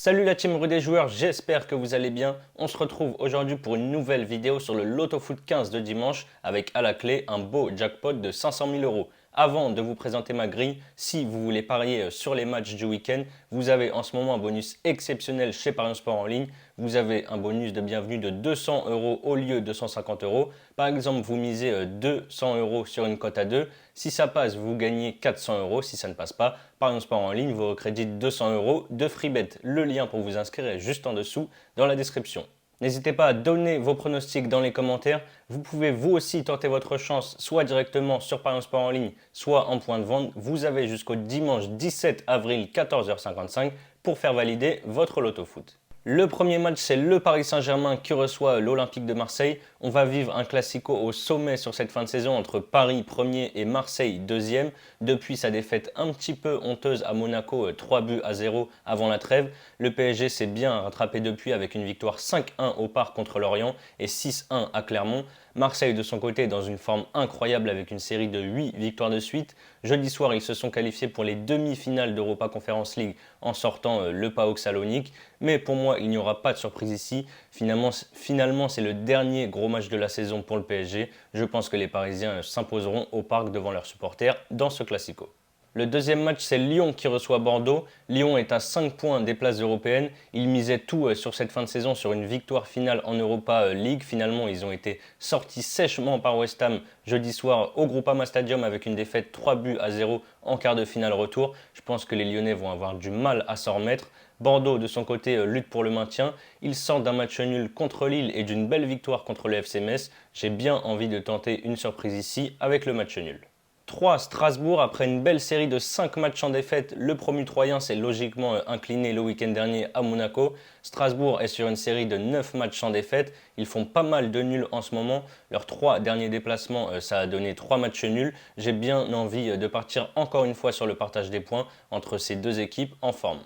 Salut la team Rue des joueurs, j'espère que vous allez bien. On se retrouve aujourd'hui pour une nouvelle vidéo sur le Loto Foot 15 de dimanche avec à la clé un beau jackpot de 500 000 euros. Avant de vous présenter ma grille, si vous voulez parier sur les matchs du week-end, vous avez en ce moment un bonus exceptionnel chez Paris Sport en ligne. Vous avez un bonus de bienvenue de 200 euros au lieu de 150 euros. Par exemple, vous misez 200 euros sur une cote à 2. Si ça passe, vous gagnez 400 euros. Si ça ne passe pas, Paris Sport en ligne vous recrédite 200 euros de free bet. Le lien pour vous inscrire est juste en dessous dans la description. N'hésitez pas à donner vos pronostics dans les commentaires. Vous pouvez vous aussi tenter votre chance soit directement sur Paris Sport en ligne, soit en point de vente. Vous avez jusqu'au dimanche 17 avril 14h55 pour faire valider votre Loto Foot. Le premier match, c'est le Paris Saint-Germain qui reçoit l'Olympique de Marseille. On va vivre un classico au sommet sur cette fin de saison entre Paris premier et Marseille deuxième. Depuis sa défaite un petit peu honteuse à Monaco, 3-0 avant la trêve, le PSG s'est bien rattrapé depuis avec une victoire 5-1 au Parc contre Lorient et 6-1 à Clermont. Marseille de son côté est dans une forme incroyable avec une série de 8 victoires de suite. Jeudi soir, ils se sont qualifiés pour les demi-finales d'Europa Conference League en sortant le PAOK Salonique. Mais pour moi, il n'y aura pas de surprise ici. Finalement, c'est le dernier gros match de la saison pour le PSG. Je pense que les Parisiens s'imposeront au Parc devant leurs supporters dans ce classico. Le deuxième match, c'est Lyon qui reçoit Bordeaux. Lyon est à 5 points des places européennes. Ils misaient tout sur cette fin de saison sur une victoire finale en Europa League. Finalement, ils ont été sortis sèchement par West Ham jeudi soir au Groupama Stadium avec une défaite 3-0 en quart de finale retour. Je pense que les Lyonnais vont avoir du mal à s'en remettre. Bordeaux, de son côté, lutte pour le maintien. Ils sortent d'un match nul contre Lille et d'une belle victoire contre le FC Metz. J'ai bien envie de tenter une surprise ici avec le match nul. 3. Strasbourg, après une belle série de 5 matchs en défaite, le promu troyen s'est logiquement incliné le week-end dernier à Monaco. Strasbourg est sur une série de 9 matchs en défaite. Ils font pas mal de nuls en ce moment. Leurs 3 derniers déplacements, ça a donné 3 matchs nuls. J'ai bien envie de partir encore une fois sur le partage des points entre ces deux équipes en forme.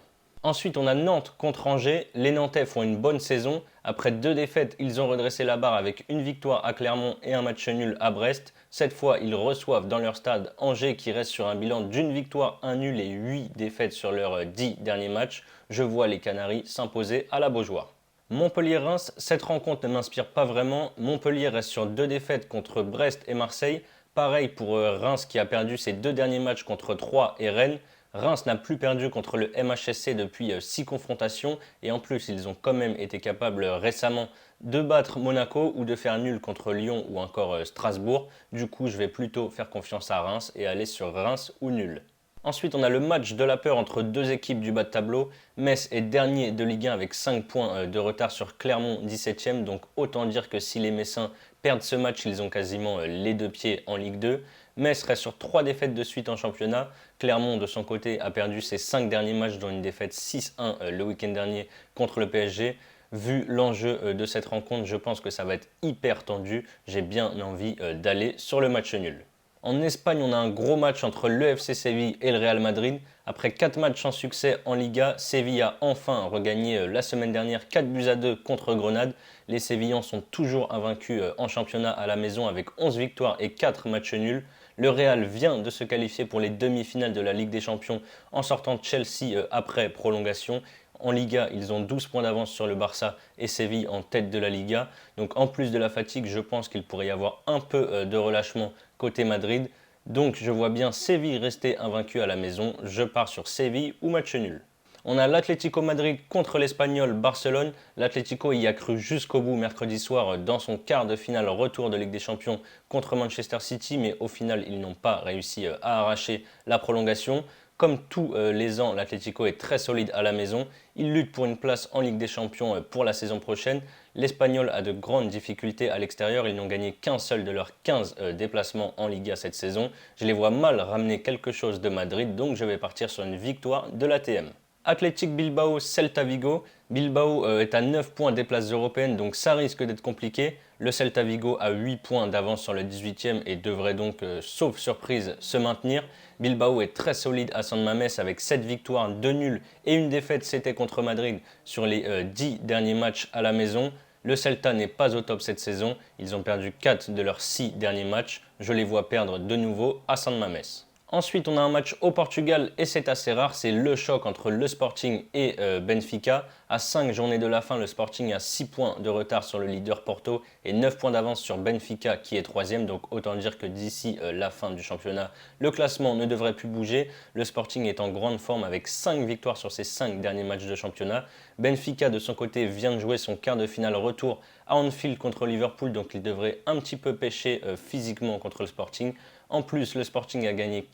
Ensuite, on a Nantes contre Angers. Les Nantais font une bonne saison. Après 2 défaites, ils ont redressé la barre avec une victoire à Clermont et un match nul à Brest. Cette fois, ils reçoivent dans leur stade Angers qui reste sur un bilan d'une victoire, un nul et 8 défaites sur leurs 10 derniers matchs. Je vois les Canaries s'imposer à la Beaujoire. Montpellier-Reims, cette rencontre ne m'inspire pas vraiment. Montpellier reste sur 2 défaites contre Brest et Marseille. Pareil pour Reims qui a perdu ses 2 derniers matchs contre Troyes et Rennes. Reims n'a plus perdu contre le MHSC depuis 6 confrontations et en plus ils ont quand même été capables récemment de battre Monaco ou de faire nul contre Lyon ou encore Strasbourg. Du coup je vais plutôt faire confiance à Reims et aller sur Reims ou nul. Ensuite, on a le match de la peur entre deux équipes du bas de tableau. Metz est dernier de Ligue 1 avec 5 points de retard sur Clermont 17e. Donc autant dire que si les Messins perdent ce match, ils ont quasiment les deux pieds en Ligue 2. Metz reste sur 3 défaites de suite en championnat. Clermont, de son côté, a perdu ses 5 derniers matchs, dont une défaite 6-1 le week-end dernier contre le PSG. Vu l'enjeu de cette rencontre, je pense que ça va être hyper tendu. J'ai bien envie d'aller sur le match nul. En Espagne, on a un gros match entre le FC Séville et le Real Madrid. Après 4 matchs sans succès en Liga, Séville a enfin regagné la semaine dernière 4-2 contre Grenade. Les Sévillans sont toujours invaincus en championnat à la maison avec 11 victoires et 4 matchs nuls. Le Real vient de se qualifier pour les demi-finales de la Ligue des Champions en sortant de Chelsea après prolongation. En Liga, ils ont 12 points d'avance sur le Barça et Séville en tête de la Liga. Donc en plus de la fatigue, je pense qu'il pourrait y avoir un peu de relâchement côté Madrid. Donc je vois bien Séville rester invaincu à la maison. Je pars sur Séville ou match nul. On a l'Atlético Madrid contre l'Espagnol Barcelone. L'Atlético y a cru jusqu'au bout mercredi soir dans son quart de finale retour de Ligue des Champions contre Manchester City, mais au final ils n'ont pas réussi à arracher la prolongation. Comme tous les ans, l'Atlético est très solide à la maison. Il lutte pour une place en Ligue des Champions pour la saison prochaine. L'Espagnol a de grandes difficultés à l'extérieur. Ils n'ont gagné qu'un seul de leurs 15 déplacements en Liga cette saison. Je les vois mal ramener quelque chose de Madrid, donc je vais partir sur une victoire de l'ATM. Athletic Bilbao, Celta Vigo. Bilbao est à 9 points des places européennes, donc ça risque d'être compliqué. Le Celta Vigo a 8 points d'avance sur le 18e et devrait donc, sauf surprise, se maintenir. Bilbao est très solide à San Mamés avec 7 victoires, 2 nuls et une défaite, c'était contre Madrid sur les 10 derniers matchs à la maison. Le Celta n'est pas au top cette saison, ils ont perdu 4 de leurs 6 derniers matchs. Je les vois perdre de nouveau à San Mamés. Ensuite, on a un match au Portugal et c'est assez rare, c'est le choc entre le Sporting et Benfica. À 5 journées de la fin, le Sporting a 6 points de retard sur le leader Porto et 9 points d'avance sur Benfica qui est 3e. Donc autant dire que d'ici la fin du championnat, le classement ne devrait plus bouger. Le Sporting est en grande forme avec 5 victoires sur ses 5 derniers matchs de championnat. Benfica de son côté vient de jouer son quart de finale retour à Anfield contre Liverpool, donc il devrait un petit peu pêcher physiquement contre le Sporting. En plus, le Sporting a gagné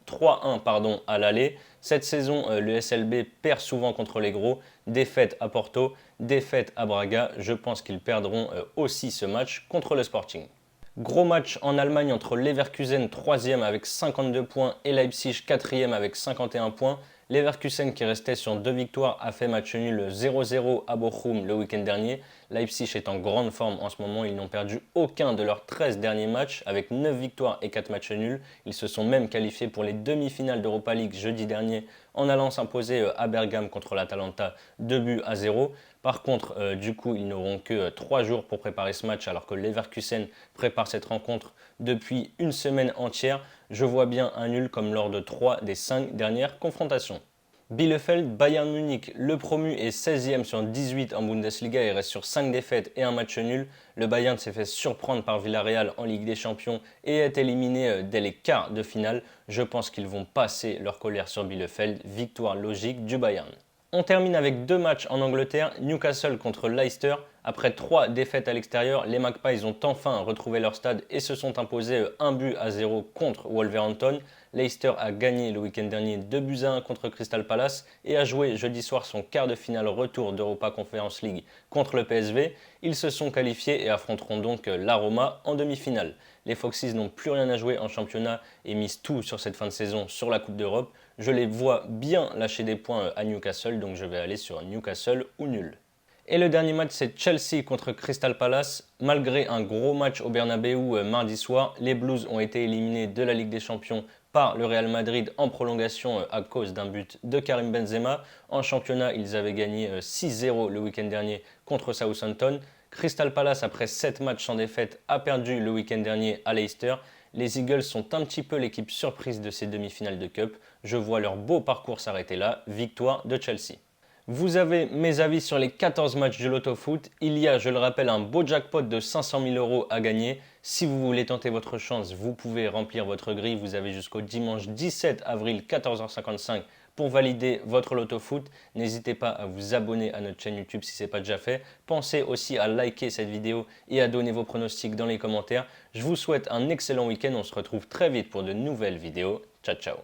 3-1 à l'aller. Cette saison, le SLB perd souvent contre les gros. Défaite à Porto, défaite à Braga. Je pense qu'ils perdront aussi ce match contre le Sporting. Gros match en Allemagne entre Leverkusen 3e avec 52 points et Leipzig 4e avec 51 points. Leverkusen qui restait sur 2 victoires a fait match nul 0-0 à Bochum le week-end dernier. Leipzig est en grande forme en ce moment, ils n'ont perdu aucun de leurs 13 derniers matchs avec 9 victoires et 4 matchs nuls. Ils se sont même qualifiés pour les demi-finales d'Europa League jeudi dernier en allant s'imposer à Bergame contre l'Atalanta 2-0. Par contre, du coup, ils n'auront que 3 jours pour préparer ce match alors que Leverkusen prépare cette rencontre depuis une semaine entière. Je vois bien un nul comme lors de 3 des 5 dernières confrontations. Bielefeld, Bayern Munich, le promu est 16e sur 18 en Bundesliga et reste sur 5 défaites et un match nul. Le Bayern s'est fait surprendre par Villarreal en Ligue des Champions et est éliminé dès les quarts de finale. Je pense qu'ils vont passer leur colère sur Bielefeld. Victoire logique du Bayern. On termine avec 2 matchs en Angleterre, Newcastle contre Leicester. Après 3 défaites à l'extérieur, les Magpies ont enfin retrouvé leur stade et se sont imposés 1-0 contre Wolverhampton. Leicester a gagné le week-end dernier 2-1 contre Crystal Palace et a joué jeudi soir son quart de finale retour d'Europa Conference League contre le PSV. Ils se sont qualifiés et affronteront donc la Roma en demi-finale. Les Foxes n'ont plus rien à jouer en championnat et misent tout sur cette fin de saison sur la Coupe d'Europe. Je les vois bien lâcher des points à Newcastle, donc je vais aller sur Newcastle ou nul. Et le dernier match, c'est Chelsea contre Crystal Palace. Malgré un gros match au Bernabeu mardi soir, les Blues ont été éliminés de la Ligue des Champions par le Real Madrid en prolongation à cause d'un but de Karim Benzema. En championnat, ils avaient gagné 6-0 le week-end dernier contre Southampton. Crystal Palace, après 7 matchs sans défaite, a perdu le week-end dernier à Leicester. Les Eagles sont un petit peu l'équipe surprise de ces demi-finales de Cup. Je vois leur beau parcours s'arrêter là. Victoire de Chelsea. Vous avez mes avis sur les 14 matchs du Loto Foot. Il y a, je le rappelle, un beau jackpot de 500 000 € à gagner. Si vous voulez tenter votre chance, vous pouvez remplir votre grille. Vous avez jusqu'au dimanche 17 avril 14h55 pour valider votre Loto Foot. N'hésitez pas à vous abonner à notre chaîne YouTube si ce n'est pas déjà fait. Pensez aussi à liker cette vidéo et à donner vos pronostics dans les commentaires. Je vous souhaite un excellent week-end. On se retrouve très vite pour de nouvelles vidéos. Ciao, ciao.